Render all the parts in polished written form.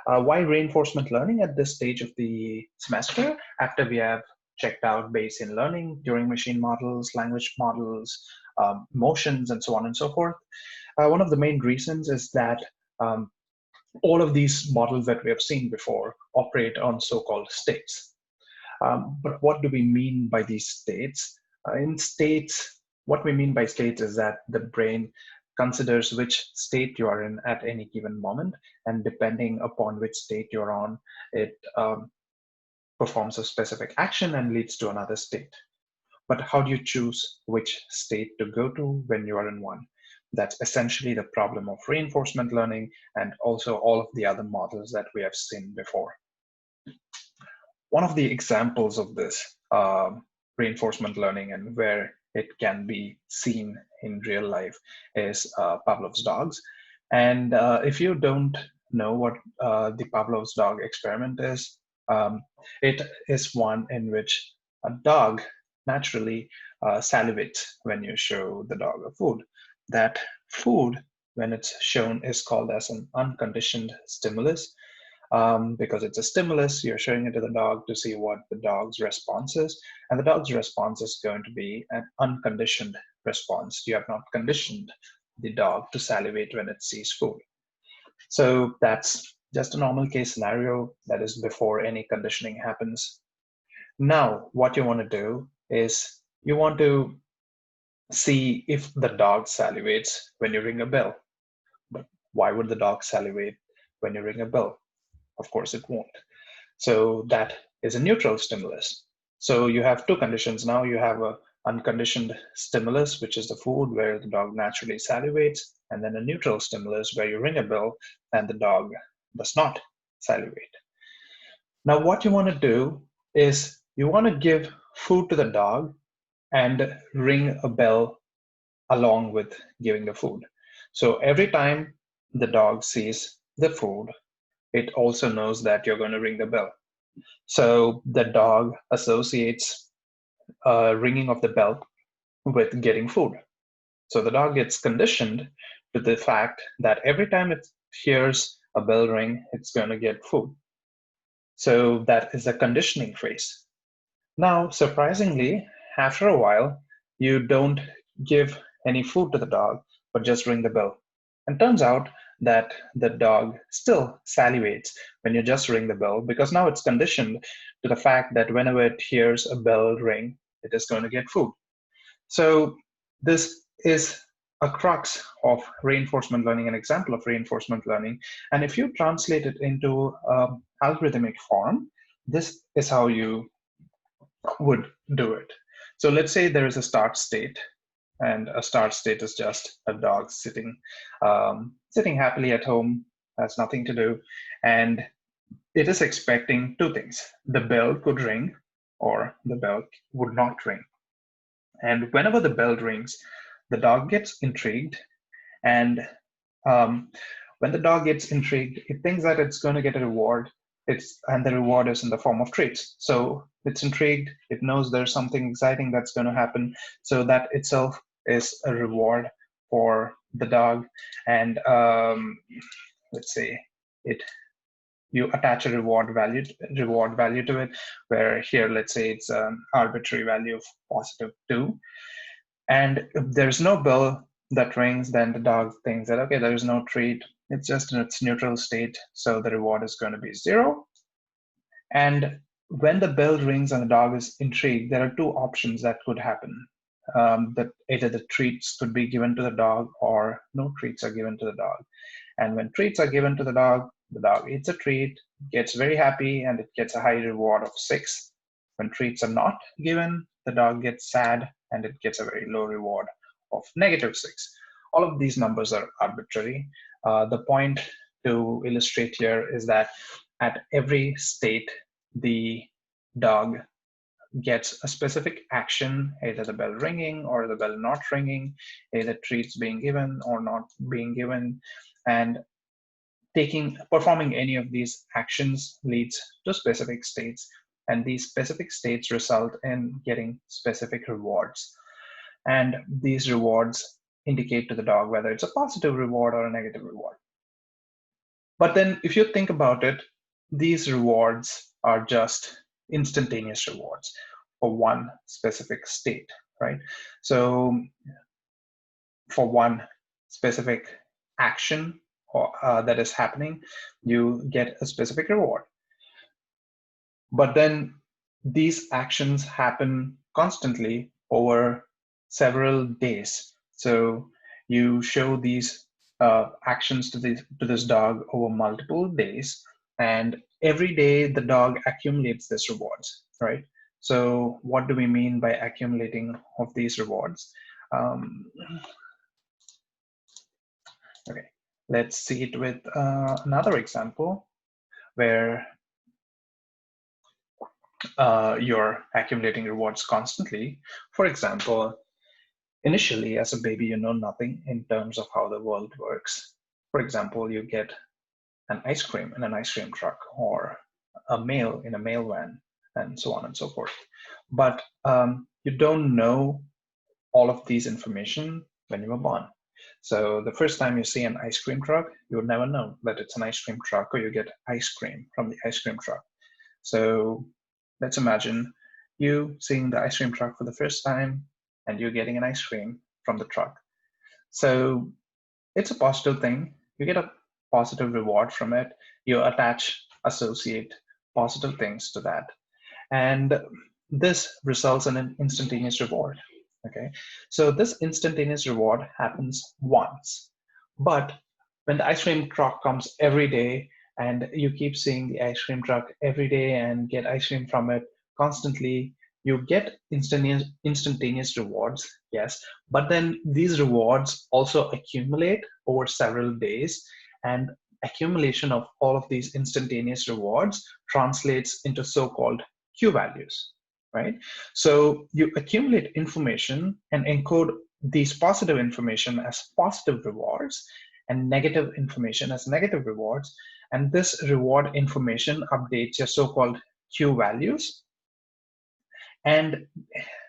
Why reinforcement learning at this stage of the semester, after we have checked out Bayesian learning, Turing machine models, language models, motions, and so on and so forth? One of the main reasons is that um, all of these models that we have seen before operate on so-called states. But what do we mean by these states? In states, what we mean by states is that the brain considers which state you are in at any given moment, and depending upon which state you're on, it performs a specific action and leads to another state. But how do you choose which state to go to when you are in one? That's essentially the problem of reinforcement learning and also all of the other models that we have seen before. One of the examples of this reinforcement learning and where it can be seen in real life is Pavlov's dogs. And if you don't know what the Pavlov's dog experiment is, it is one in which a dog naturally salivates when you show the dog a food. That food, when it's shown, is called as an unconditioned stimulus, because it's a stimulus. You're showing it to the dog to see what the dog's response is, and the dog's response is going to be an unconditioned response. You have not conditioned the dog to salivate when it sees food. So that's just a normal case scenario, that is before any conditioning happens. Now, what you want to do is you want to see if the dog salivates when you ring a bell. But why would the dog salivate when you ring a bell? Of course, it won't. So that is a neutral stimulus. So you have two conditions now. You have a unconditioned stimulus, which is the food where the dog naturally salivates, and then a neutral stimulus where you ring a bell and the dog does not salivate. Now, what you want to do is you want to give food to the dog and ring a bell along with giving the food. So every time the dog sees the food, it also knows that you're going to ring the bell. So the dog associates ringing of the bell with getting food. So the dog gets conditioned to the fact that every time it hears a bell ring, it's going to get food. So that is the conditioning phase. Now, surprisingly, after a while, you don't give any food to the dog, but just ring the bell. And turns out that the dog still salivates when you just ring the bell, because now it's conditioned to the fact that whenever it hears a bell ring, it is going to get food. So this is a crux of reinforcement learning, an example of reinforcement learning. And if you translate it into algorithmic form, this is how you would do it. So let's say there is a start state, and a start state is just a dog sitting happily at home, has nothing to do, and it is expecting two things: the bell could ring, or the bell would not ring. And whenever the bell rings, the dog gets intrigued, and um, when the dog gets intrigued, it thinks that it's going to get a reward. And the reward is in the form of treats. So it's intrigued. It knows there's something exciting that's going to happen. So that itself is a reward for the dog. And let's say it you attach a reward value to it, where here, let's say it's an arbitrary value of +2. And if there's no bell that rings, then the dog thinks that, okay, there is no treat. It's just in its neutral state, so the reward is going to be 0. And when the bell rings and the dog is intrigued, there are two options that could happen. That either the treats could be given to the dog, or no treats are given to the dog. And when treats are given to the dog eats a treat, gets very happy, and it gets a high reward of 6. When treats are not given, the dog gets sad, and it gets a very low reward of -6. All of these numbers are arbitrary. The point to illustrate here is that at every state, the dog gets a specific action, either the bell ringing or the bell not ringing, either treats being given or not being given. And performing any of these actions leads to specific states, and these specific states result in getting specific rewards. And these rewards indicate to the dog whether it's a positive reward or a negative reward. But then if you think about it, these rewards are just instantaneous rewards for one specific state, right? So for one specific action that is happening, you get a specific reward. But then these actions happen constantly over several days. So you show these actions to this dog over multiple days, and every day the dog accumulates these rewards, right? So what do we mean by accumulating of these rewards? Um, okay, let's see it with another example where you're accumulating rewards constantly. For example, initially as a baby, you know nothing in terms of how the world works. For example, you get an ice cream in an ice cream truck or a mail in a mail van and so on and so forth. But you don't know all of these information when you were born. So the first time you see an ice cream truck, you would never know that it's an ice cream truck or you get ice cream from the ice cream truck. So let's imagine you seeing the ice cream truck for the first time and you getting an ice cream from the truck. So it's a positive thing. You get a positive reward from it. You associate positive things to that. And this results in an instantaneous reward. Okay, so this instantaneous reward happens once. But when the ice cream truck comes every day and you keep seeing the ice cream truck every day and get ice cream from it constantly, you get instantaneous rewards, yes, but then these rewards also accumulate over several days, and accumulation of all of these instantaneous rewards translates into so-called Q values, right? So you accumulate information and encode these positive information as positive rewards and negative information as negative rewards. And this reward information updates your so-called Q values. And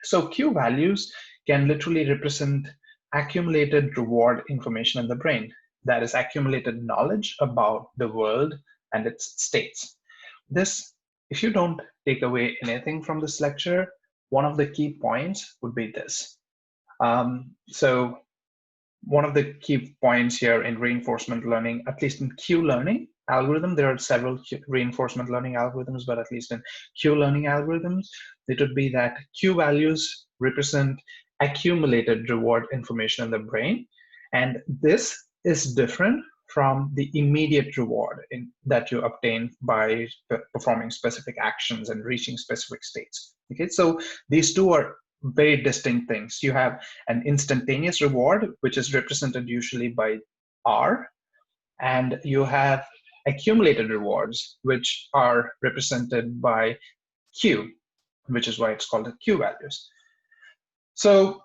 so Q values can literally represent accumulated reward information in the brain. That is accumulated knowledge about the world and its states. This, if you don't take away anything from this lecture, one of the key points would be this. So one of the key points here in reinforcement learning, at least in Q learning algorithm, there are several reinforcement learning algorithms, but at least in Q learning algorithms, it would be that Q values represent accumulated reward information in the brain. And this is different from the immediate reward that you obtain by performing specific actions and reaching specific states. Okay, so these two are very distinct things. You have an instantaneous reward, which is represented usually by R, and you have accumulated rewards, which are represented by Q, which is why it's called the Q values. So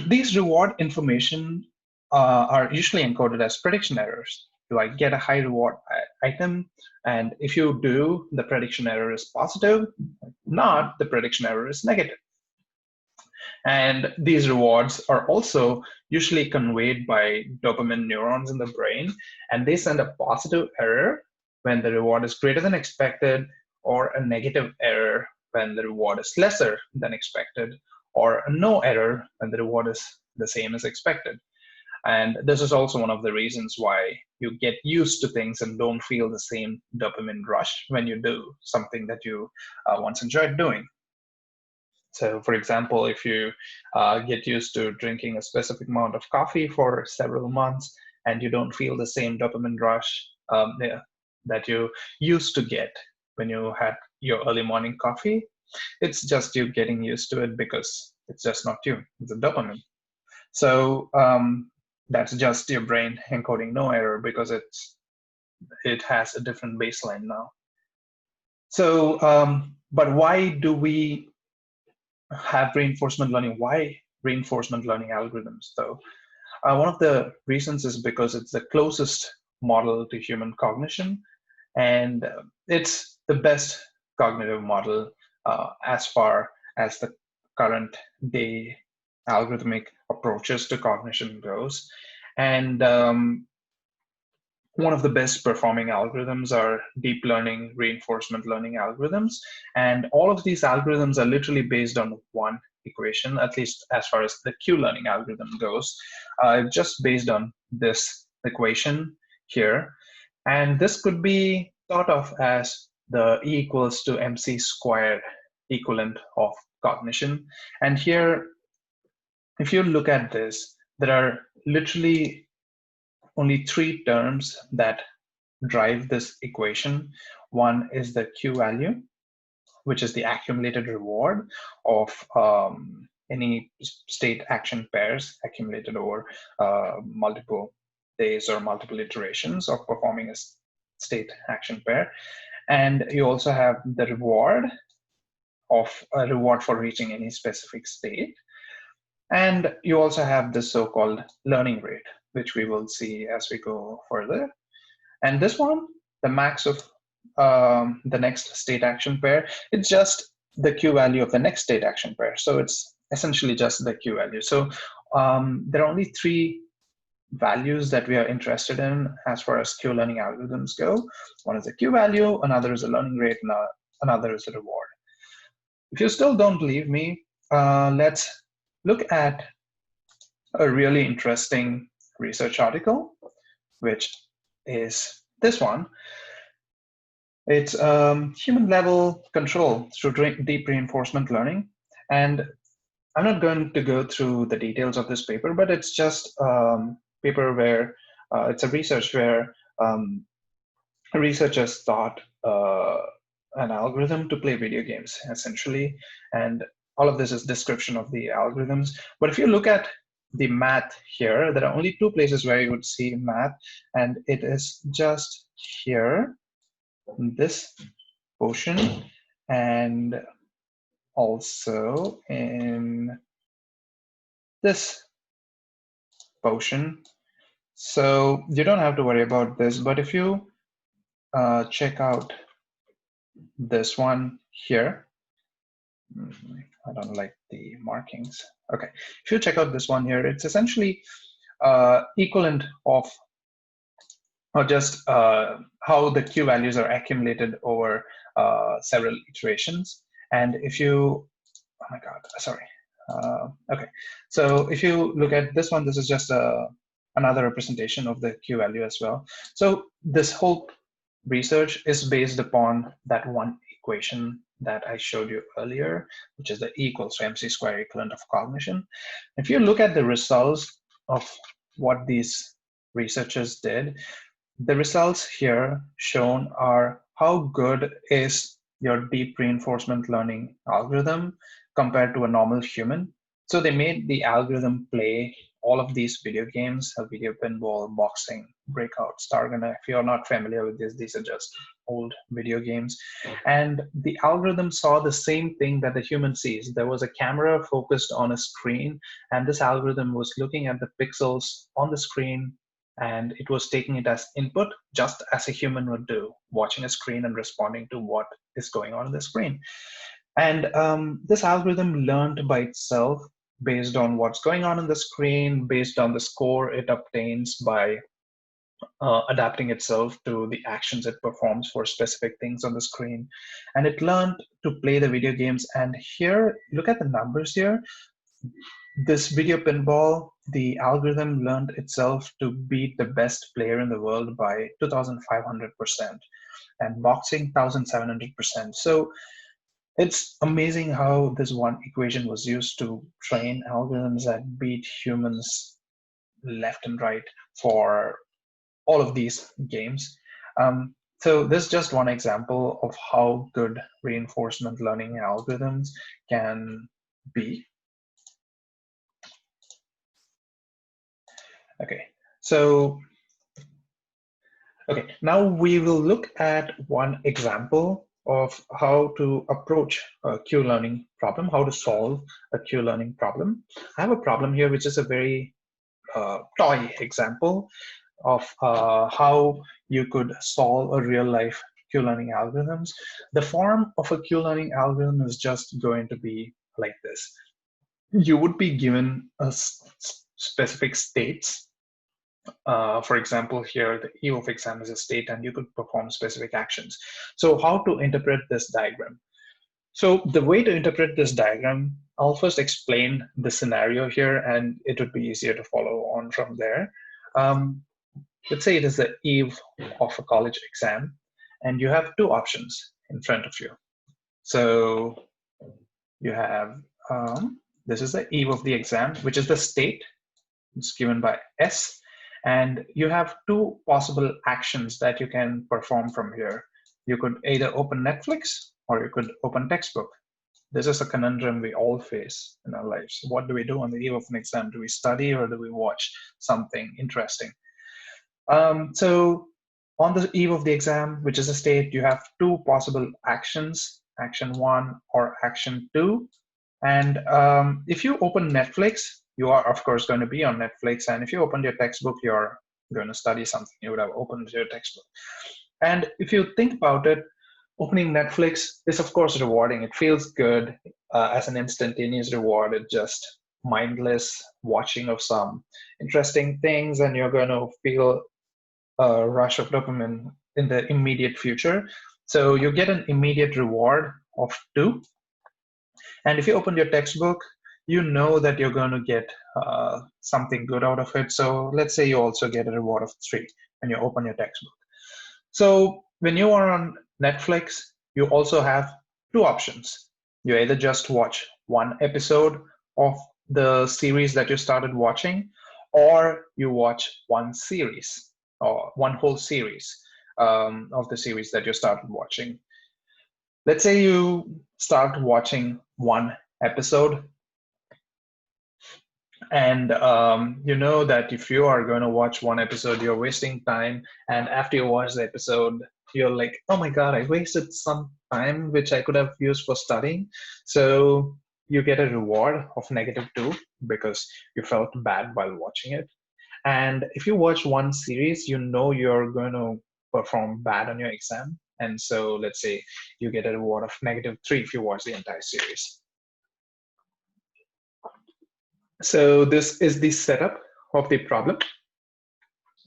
these reward information are usually encoded as prediction errors. Do I get a high reward item? And if you do, the prediction error is positive. If not, the prediction error is negative. And these rewards are also usually conveyed by dopamine neurons in the brain, and they send a positive error when the reward is greater than expected, or a negative error when the reward is lesser than expected, or a no error when the reward is the same as expected. And this is also one of the reasons why you get used to things and don't feel the same dopamine rush when you do something that you once enjoyed doing. So for example, if you get used to drinking a specific amount of coffee for several months and you don't feel the same dopamine rush that you used to get when you had your early morning coffee, it's just you getting used to it because it's just not you, it's a dopamine. So that's just your brain encoding no error because it has a different baseline now. So, but why do we have reinforcement learning? Why reinforcement learning algorithms though? One of the reasons is because it's the closest model to human cognition, and it's the best cognitive model as far as the current day algorithmic approaches to cognition goes. And one of the best performing algorithms are deep learning, reinforcement learning algorithms. And all of these algorithms are literally based on one equation, at least as far as the Q-learning algorithm goes, just based on this equation here. And this could be thought of as the E equals to MC squared equivalent of cognition. And here, if you look at this, there are literally only three terms that drive this equation. One is the Q value, which is the accumulated reward of any state action pairs accumulated over multiple days or multiple iterations of performing a state action pair. And you also have the reward of a reward for reaching any specific state. And you also have the so-called learning rate, which we will see as we go further. And this one, the max of the next state action pair, it's just the Q value of the next state action pair. So it's essentially just the Q value. So there are only three values that we are interested in as far as Q learning algorithms go. One is the Q value, another is the learning rate, and another is the reward. If you still don't believe me, let's look at a really interesting research article, which is this one. It's human level control through deep reinforcement learning. And I'm not going to go through the details of this paper, but it's just a paper where it's a research where researchers taught an algorithm to play video games, essentially. And all of this is description of the algorithms. But if you look at the math here, there are only two places where you would see math, and it is just here, in this portion, and also in this portion. So you don't have to worry about this, but if you check out this one here, I don't like the markings. Okay, if you check out this one here, it's essentially equivalent of, or just how the Q values are accumulated over several iterations. And if you, oh my God, sorry. Okay, so if you look at this one, this is just another representation of the Q value as well. So this whole research is based upon that one equation that I showed you earlier, which is the E equals to MC square equivalent of cognition. If you look at the results of what these researchers did, the results here shown are how good is your deep reinforcement learning algorithm compared to a normal human. So they made the algorithm play all of these video games, video pinball, boxing, breakout, Starguna. If you're not familiar with this, these are just old video games. And the algorithm saw the same thing that the human sees. There was a camera focused on a screen, and this algorithm was looking at the pixels on the screen, and it was taking it as input, just as a human would do, watching a screen and responding to what is going on the screen. And this algorithm learned by itself based on what's going on the screen, based on the score it obtains by adapting itself to the actions it performs for specific things on the screen. And it learned to play the video games. And here, look at the numbers here. This video pinball, the algorithm learned itself to beat the best player in the world by 2,500%, and boxing 1,700%. So it's amazing how this one equation was used to train algorithms that beat humans left and right for all of these games. So this is just one example of how good reinforcement learning algorithms can be. Okay, so now we will look at one example of how to approach a Q-learning problem, how to solve a Q-learning problem. I have a problem here, which is a very toy example of how you could solve a real-life Q-learning algorithms. The form of a Q-learning algorithm is just going to be like this. You would be given a specific states, For example, here the eve of exam is a state and you could perform specific actions. So how to interpret this diagram? So the way to interpret this diagram, I'll first explain the scenario here and it would be easier to follow on from there. Um, let's say it is the eve of a college exam and you have two options in front of you. So you have, this is the eve of the exam, which is the state. It's given by S. And you have two possible actions that you can perform from here. You could either open Netflix or you could open textbook. This is a conundrum we all face in our lives. What do we do on the eve of an exam? Do we study or do we watch something interesting? So on the eve of the exam, which is a state, you have two possible actions, action 1 or action 2. And if you open Netflix, you are, of course, going to be on Netflix. And if you open your textbook, you're going to study something. You would have opened your textbook. And if you think about it, opening Netflix is, of course, rewarding. It feels good as an instantaneous reward. It's just mindless watching of some interesting things, and you're going to feel a rush of dopamine in the immediate future. So you get an immediate reward of 2. And if you open your textbook, you know that you're going to get something good out of it. So let's say you also get a reward of 3 when you open your textbook. So when you are on Netflix, you also have two options. You either just watch one episode of the series that you started watching, or you watch one series or one whole series of the series that you started watching. Let's say you start watching one episode, and you know that if you are going to watch one episode, you're wasting time. And after you watch the episode, you're like, oh my God, I wasted some time which I could have used for studying. So you get a reward of -2 because you felt bad while watching it. And if you watch one series, you know you're going to perform bad on your exam. And so let's say you get a reward of -3 if you watch the entire series. So this is the setup of the problem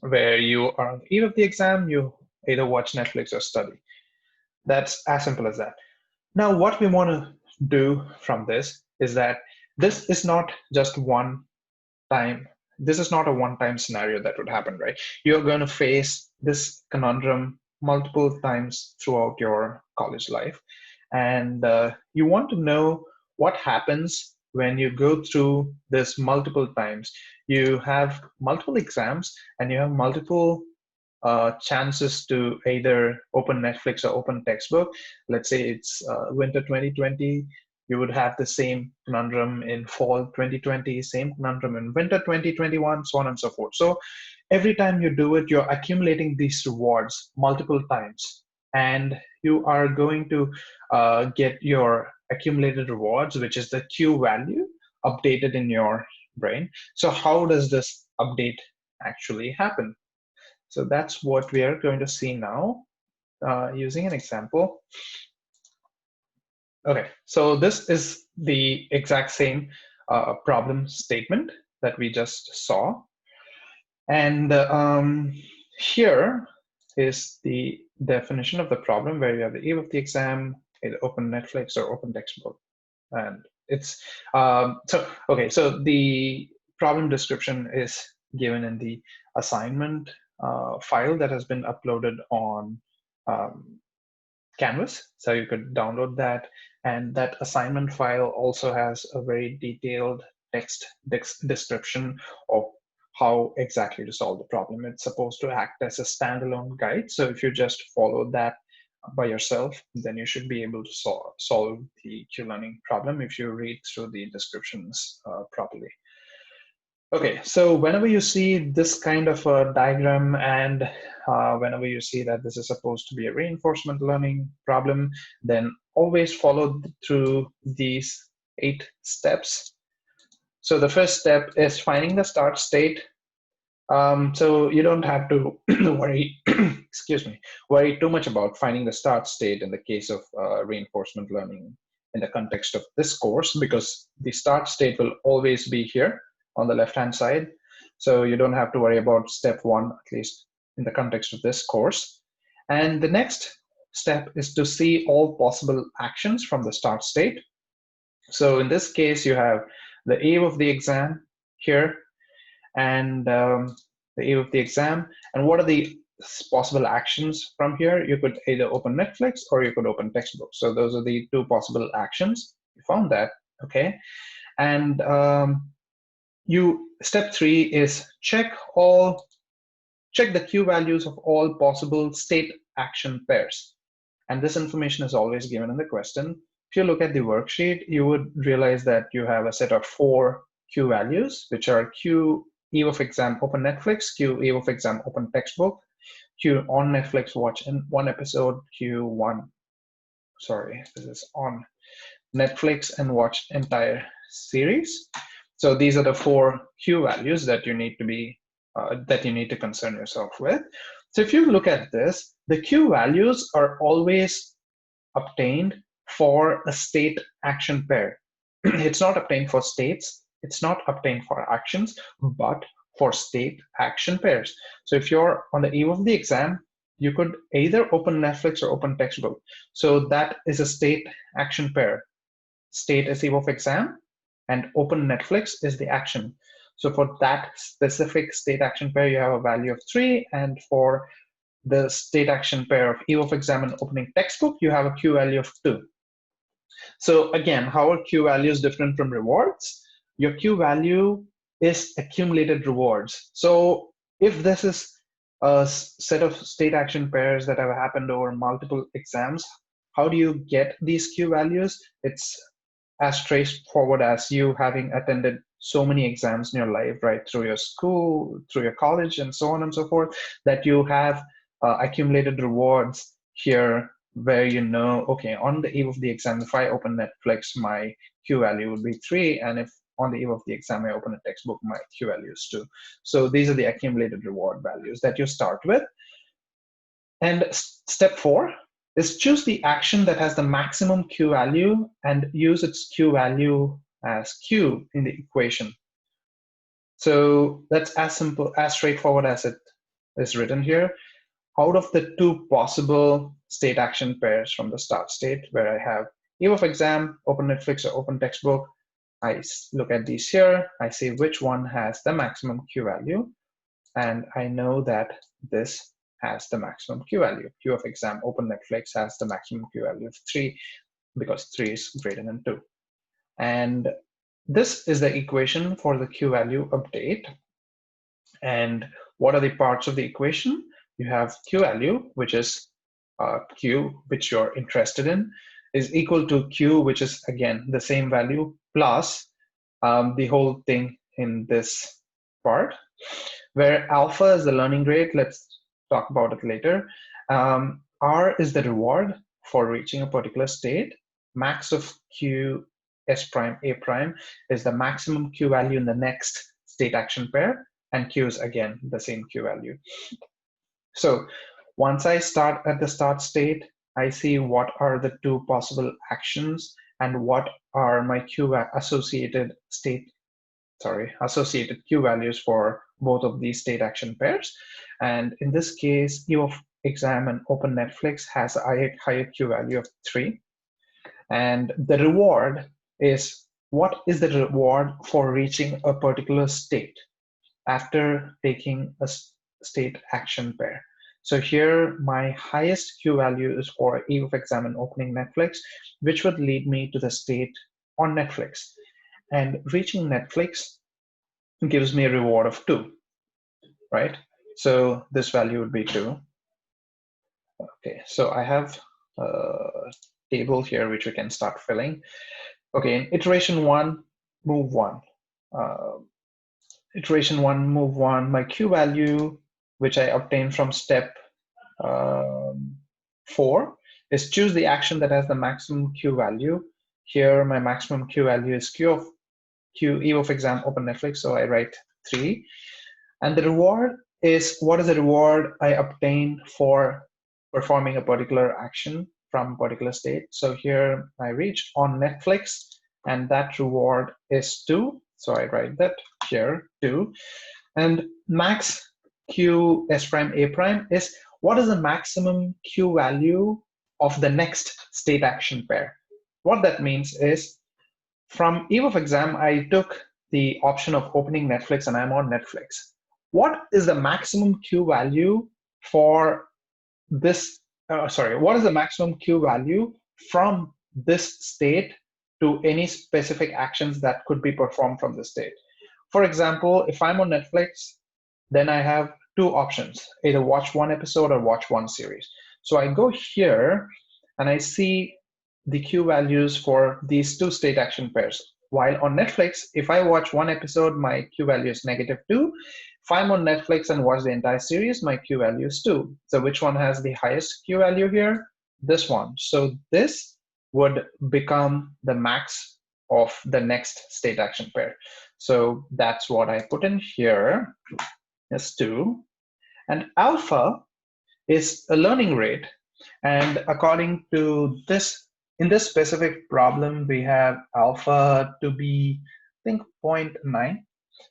where you are on the eve of the exam, you either watch Netflix or study. That's as simple as that. Now, what we want to do from this is that this is not just one time. This is not a one-time scenario that would happen, right? You're going to face this conundrum multiple times throughout your college life. And you want to know what happens when you go through this multiple times. You have multiple exams and you have multiple chances to either open Netflix or open textbook. Let's say it's winter 2020, you would have the same conundrum in fall 2020, same conundrum in winter 2021, so on and so forth. So every time you do it, you're accumulating these rewards multiple times, and you are going to get your accumulated rewards, which is the Q value, updated in your brain. So how does this update actually happen? So that's what we are going to see now using an example. Okay, so this is the exact same problem statement that we just saw. And here is the definition of the problem where you have the eve of the exam, either open Netflix or open textbook. And it's, okay, so the problem description is given in the assignment file that has been uploaded on Canvas. So you could download that. And that assignment file also has a very detailed text description of how exactly to solve the problem. It's supposed to act as a standalone guide. So if you just follow that by yourself, then you should be able to solve the Q-learning problem if you read through the descriptions properly. Okay, so whenever you see this kind of a diagram and whenever you see that this is supposed to be a reinforcement learning problem, then always follow through these 8 steps. So the first step is finding the start state. So you don't have to worry, excuse me, worry too much about finding the start state in the case of reinforcement learning in the context of this course, because the start state will always be here on the left-hand side. So you don't have to worry about step one, at least in the context of this course. And the next step is to see all possible actions from the start state. So in this case, you have the eve of the exam here, and the eve of the exam. And what are the possible actions from here? You could either open Netflix or you could open textbooks. So those are the two possible actions. You found that, okay? And step three is check the Q values of all possible state action pairs. And this information is always given in the question. If you look at the worksheet, you would realize that you have a set of 4 Q values, which are Q eve of exam open Netflix, Q eve of exam open textbook, Q on Netflix watch in one episode, this is on Netflix and watch entire series. So these are the 4 Q values that you need to concern yourself with. So if you look at this, the Q values are always obtained for a state action pair. It's not obtained for states, it's not obtained for actions, but for state action pairs. So if you're on the eve of the exam, you could either open Netflix or open textbook. So that is a state action pair. State is eve of exam, and open Netflix is the action. So for that specific state action pair, you have a value of 3, and for the state action pair of eve of exam and opening textbook, you have a Q value of 2. So again, how are Q values different from rewards? Your Q value is accumulated rewards. So if this is a set of state action pairs that have happened over multiple exams, how do you get these Q values? It's as straightforward as you having attended so many exams in your life, right, through your school, through your college, and so on and so forth, that you have accumulated rewards here where you know, okay, on the eve of the exam, if I open Netflix, my Q value would be 3, and if on the eve of the exam I open a textbook, my Q value is 2. So these are the accumulated reward values that you start with. And step 4 is choose the action that has the maximum Q value and use its Q value as Q in the equation. So that's as simple, as straightforward as it is written here. Out of the 2 possible state action pairs from the start state, where I have eve of exam, open Netflix or open textbook, I look at these here, I see which one has the maximum Q value, and I know that this has the maximum Q value. Q of exam, open Netflix has the maximum Q value of 3 because 3 is greater than 2. And this is the equation for the Q value update. And what are the parts of the equation? You have Q value, which is Q, which you're interested in, is equal to Q, which is again the same value, plus the whole thing in this part, where alpha is the learning rate. Let's talk about it later. R is the reward for reaching a particular state. Max of Q S prime A prime is the maximum Q value in the next state action pair, and Q is again the same Q value. So once I start at the start state, I see what are the 2 possible actions and what are my associated Q values for both of these state action pairs. And in this case, eve of exam and open Netflix has a higher Q value of 3. And the reward is, what is the reward for reaching a particular state after taking a state action pair? So here, my highest Q value is for eve of exam and opening Netflix, which would lead me to the state on Netflix. And reaching Netflix gives me a reward of 2, right? So this value would be 2. Okay, so I have a table here which we can start filling. Okay, in iteration 1, move 1. Iteration 1, move 1, my Q value, which I obtained from step 4, is choose the action that has the maximum Q value. Here, my maximum Q value is Q eve of exam, open Netflix, so I write 3. And the reward is, what is the reward I obtain for performing a particular action from a particular state? So here I reach on Netflix, and that reward is 2. So I write that here, 2. And max q s prime a prime is what is the maximum q value of the next state action pair. What that means is from eve of exam, I took the option of opening Netflix and I'm on Netflix. What is the maximum Q value for this? What is the maximum Q value from this state to any specific actions that could be performed from this state? For example, if I'm on Netflix, then I have two options, either watch one episode or watch one series. So I go here and I see the Q values for these two state action pairs. While on Netflix, if I watch one episode, my Q value is -2. If I'm on Netflix and watch the entire series, my Q value is 2. So which one has the highest Q value here? This one. So this would become the max of the next state action pair. So that's what I put in here is 2. And alpha is a learning rate. And according to this, in this specific problem, we have alpha to be, I think, 0.9.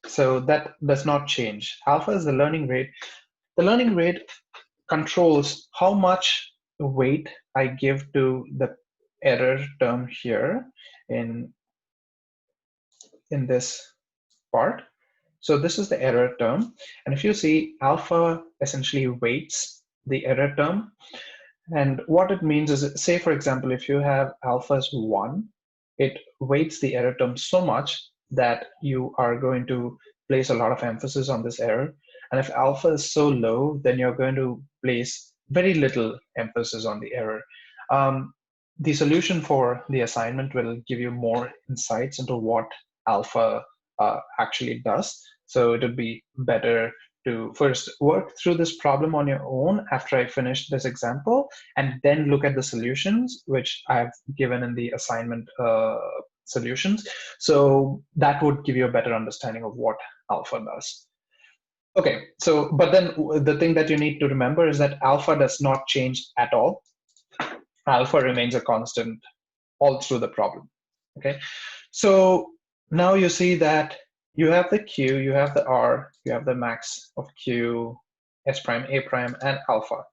So that does not change. Alpha is the learning rate. The learning rate controls how much weight I give to the error term here in this part. So this is the error term. And if you see, alpha essentially weights the error term. And what it means is, say, for example, if you have alpha as 1, it weights the error term so much that you are going to place a lot of emphasis on this error. And if alpha is so low, then you're going to place very little emphasis on the error. The solution for the assignment will give you more insights into what alpha actually does. So it would be better to first work through this problem on your own after I finish this example, and then look at the solutions, which I've given in the assignment solutions. So that would give you a better understanding of what alpha does. Okay, so, but then the thing that you need to remember is that alpha does not change at all. Alpha remains a constant all through the problem. Okay, so now you see that you have the Q, you have the R, you have the max of Q, S prime, A prime, and alpha.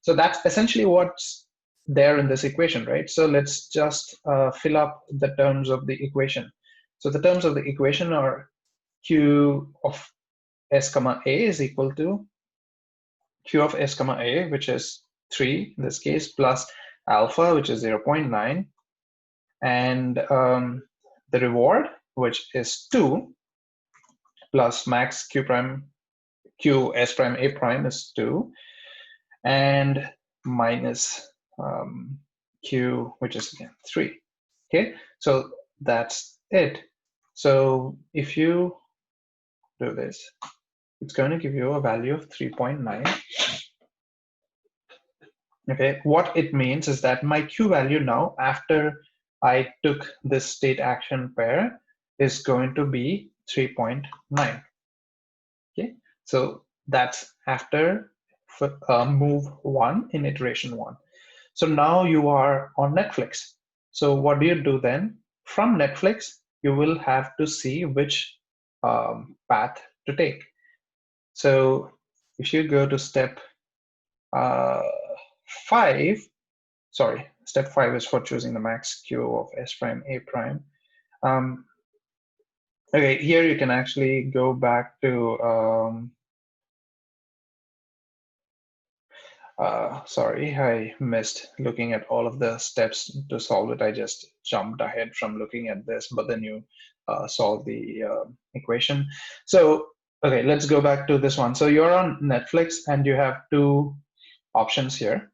So that's essentially what's there in this equation, right? So let's just fill up the terms of the equation. So the terms of the equation are Q of S comma A is equal to Q of S comma A, which is 3 in this case, plus alpha, which is 0.9, and the reward, which is 2, plus max Q prime, Q S prime A prime is 2, and minus Q, which is again 3. Okay, so that's it. So if you do this, it's going to give you a value of 3.9. Okay, what it means is that my Q value now, after I took this state action pair, is going to be 3.9. Okay, so that's after move 1 in iteration 1. So now you are on Netflix. So what do you do then? From Netflix, you will have to see which path to take. So if you go to step 5, sorry, step 5 is for choosing the max Q of S prime A prime. Okay, here you can actually go back to sorry, I missed looking at all of the steps to solve it. I just jumped ahead from looking at this, but then you solve the equation. So, okay, let's go back to this one. So you're on Netflix and you have two options here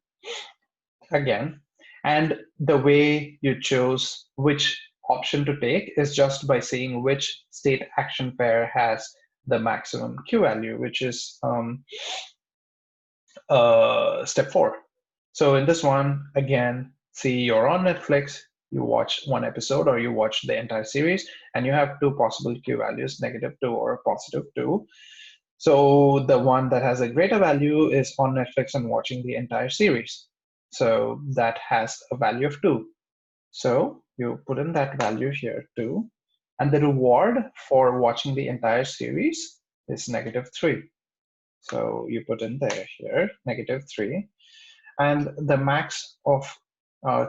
again. And the way you chose which option to take is just by seeing which state action pair has the maximum Q value, which is step 4. So in this one, again, see you're on Netflix, you watch one episode or you watch the entire series, and you have two possible Q values, -2 or +2. So the one that has a greater value is on Netflix and watching the entire series. So that has a value of 2. So you put in that value here too. And the reward for watching the entire series is -3. So you put in there here, -3. And the max of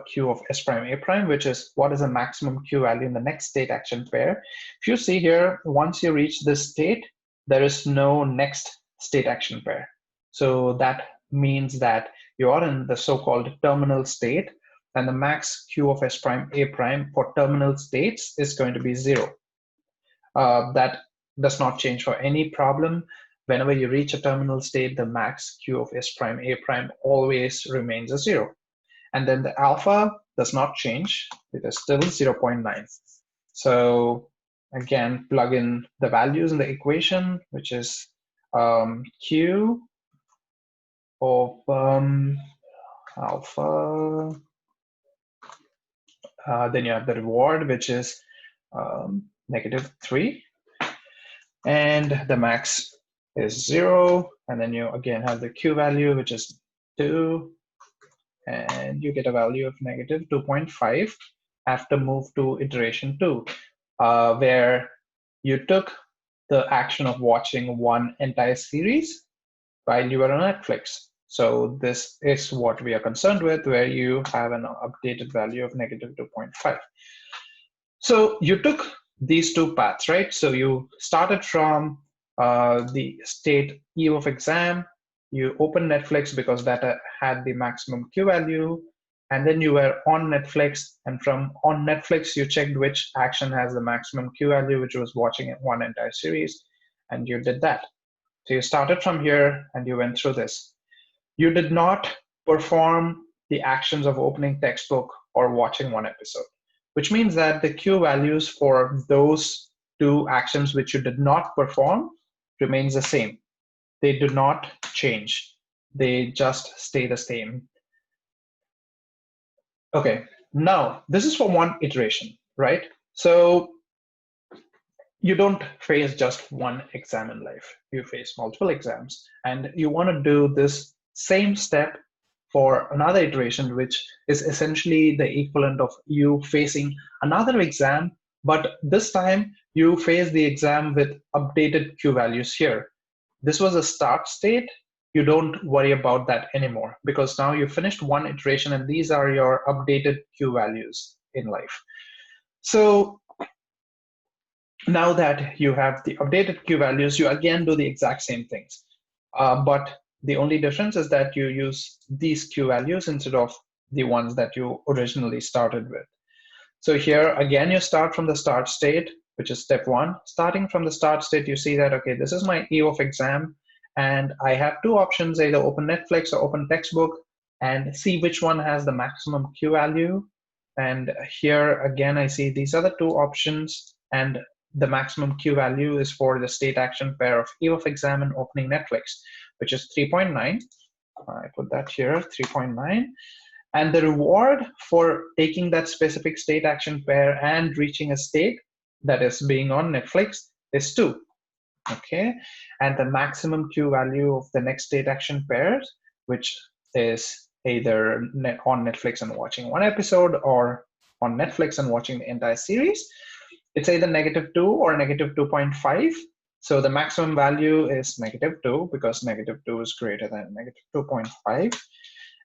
Q of S prime A prime, which is what is the maximum Q value in the next state action pair. If you see here, once you reach this state, there is no next state action pair. So that means that you are in the so-called terminal state, and the max Q of S prime A prime for terminal states is going to be 0. That does not change for any problem. Whenever you reach a terminal state, the max Q of S prime A prime always remains a 0. And then the alpha does not change. It is still 0.9. So again, plug in the values in the equation, which is Q of alpha. Then you have the reward, which is -3. And the max is 0. And then you again have the Q value, which is 2. And you get a value of -2.5 after move to iteration 2, where you took the action of watching one entire series while you were on Netflix. So this is what we are concerned with, where you have an updated value of -2.5. So you took these two paths, right? So you started from the state eve of exam. You opened Netflix because that had the maximum Q value, and then you were on Netflix, and from on Netflix you checked which action has the maximum Q value, which was watching one entire series, and you did that. So you started from here and you went through this. You did not perform the actions of opening textbook or watching one episode, which means that the Q values for those two actions which you did not perform remains the same. They do not change. They just stay the same. Okay, now this is for one iteration, right? So you don't face just one exam in life. You face multiple exams, and you want to do this same step for another iteration, which is essentially the equivalent of you facing another exam, but this time you face the exam with updated Q values here. This was a start state. You don't worry about that anymore because now you finished one iteration and these are your updated Q values in life. So now that you have the updated Q values, you again do the exact same things. But the only difference is that you use these Q values instead of the ones that you originally started with. So here, again, you start from the start state, which is step 1. Starting from the start state, you see that, okay, this is my eve of exam, and I have two options, either open Netflix or open textbook, and see which one has the maximum Q value. And here, again, I see these are the two options, and the maximum Q value is for the state action pair of eve of exam and opening Netflix, which is 3.9. I put that here, 3.9. And the reward for taking that specific state action pair and reaching a state, that is being on Netflix, is 2. Okay, and the maximum Q value of the next state action pairs, which is either on Netflix and watching one episode or on Netflix and watching the entire series, it's either -2 or -2.5. So the maximum value is -2 because -2 is greater than -2.5.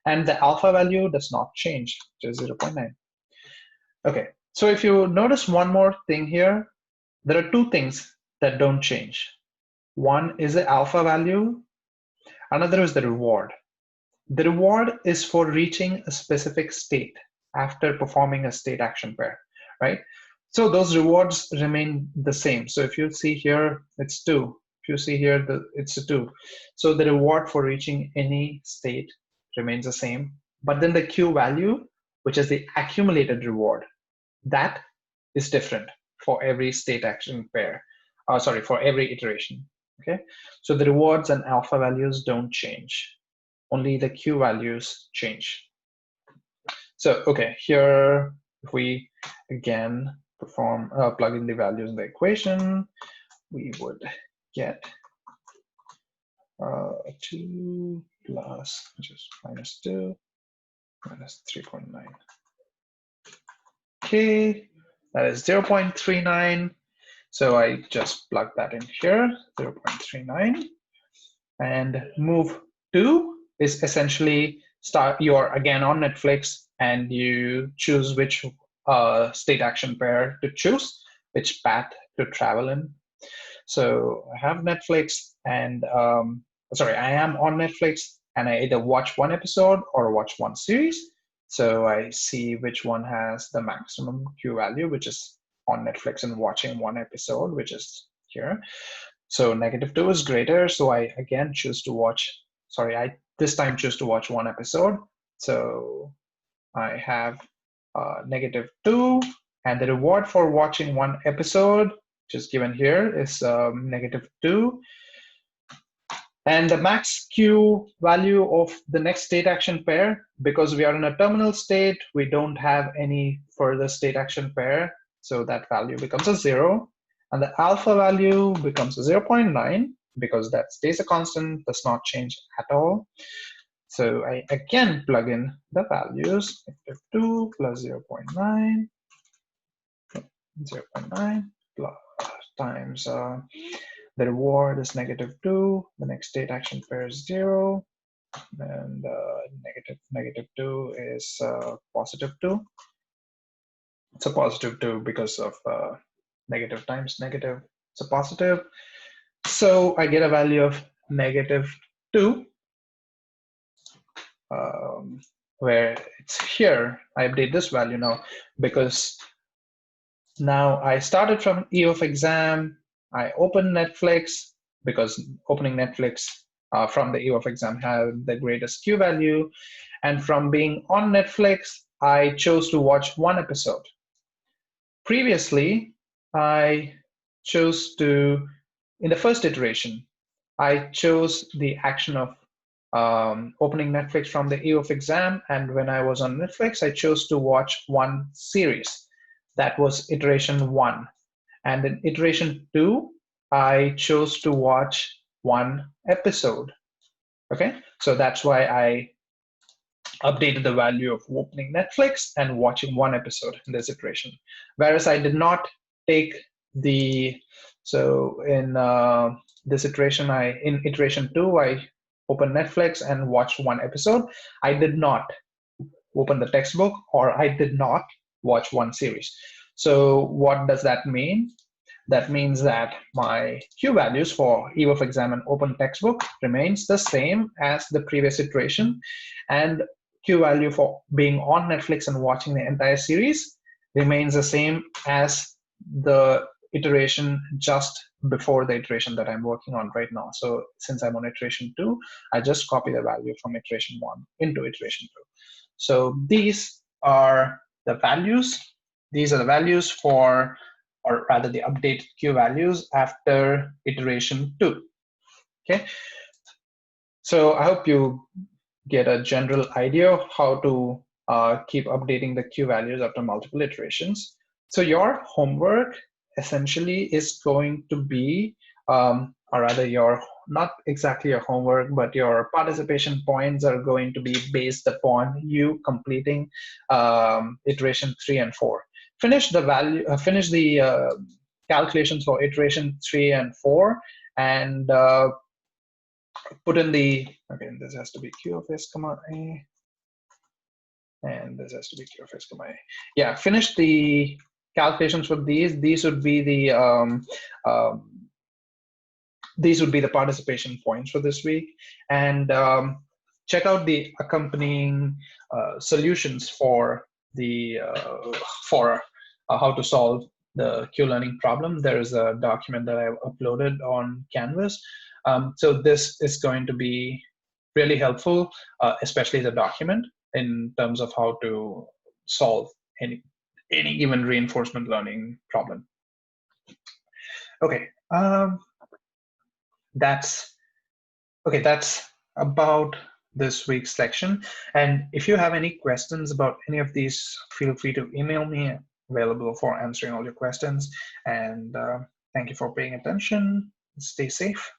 And the alpha value does not change, which is 0.9. Okay, so if you notice one more thing here, there are two things that don't change. One is the alpha value, another is the reward. The reward is for reaching a specific state after performing a state action pair, right? So those rewards remain the same. So if you see here, it's 2. If you see here, it's a 2. So the reward for reaching any state remains the same. But then the Q value, which is the accumulated reward, that is different for every state action pair. Sorry, for every iteration. Okay, so the rewards and alpha values don't change. Only the Q values change. So, okay, here, if we again plug in the values in the equation, we would get 2 plus, which is -2, minus 3.9. Okay, that is 0.39. So I just plug that in here, 0.39, and move to is essentially you're again on Netflix and you choose which state action pair to choose, which path to travel in. So I have Netflix and I am on Netflix and I either watch one episode or watch one series. So I see which one has the maximum Q value, which is on Netflix and watching one episode, which is here. So -2 is greater. So I again choose to watch, I this time choose to watch one episode. So I have -2, and the reward for watching one episode, which is given here, is -2. And the max Q value of the next state action pair, because we are in a terminal state, we don't have any further state action pair. So that value becomes a 0. And the alpha value becomes a 0.9 because that stays a constant, does not change at all. So I again plug in the values, -2 plus 0.9, 0.9 plus times the reward is -2, the next state action pair is 0, and -2 is +2. It's a +2 because of negative times negative. It's a positive. So I get a value of -2, where it's here. I update this value now because now I started from E of exam. I open Netflix because opening Netflix from the E of exam had the greatest Q value. And from being on Netflix, I chose to watch one episode. Previously, I chose to, in the first iteration, I chose the action of opening Netflix from the E of exam. And when I was on Netflix, I chose to watch one series. That was iteration 1. And in iteration 2, I chose to watch one episode. Okay, so that's why I updated the value of opening Netflix and watching one episode in this iteration. Whereas I did not take the, so in this iteration, in iteration 2, I opened Netflix and watched one episode. I did not open the textbook, or I did not watch one series. So what does that mean? That means that my Q values for E of exam and open textbook remains the same as the previous iteration, and Q value for being on Netflix and watching the entire series remains the same as the iteration just before the iteration that I'm working on right now. So since I'm on iteration 2, I just copy the value from iteration 1 into iteration 2. So these are the values. These are the values for, or rather the updated Q values after iteration 2. Okay. So I hope you get a general idea of how to keep updating the Q values after multiple iterations. So your homework essentially is going to be, or rather your, not exactly your homework, but your participation points are going to be based upon you completing iteration 3 and 4. Finish the value, finish the calculations for iteration 3 and 4, and put in the, okay, this has to be Q of S comma A, and this has to be Q of S comma A. Yeah, finish the calculations for these. These would be the participation points for this week, and check out the accompanying solutions for the how to solve the Q learning problem. There is a document that I've uploaded on Canvas. So this is going to be really helpful, especially the document, in terms of how to solve any given reinforcement learning problem. Okay, that's about this week's section. And if you have any questions about any of these, feel free to email me. Available for answering all your questions. And thank you for paying attention. Stay safe.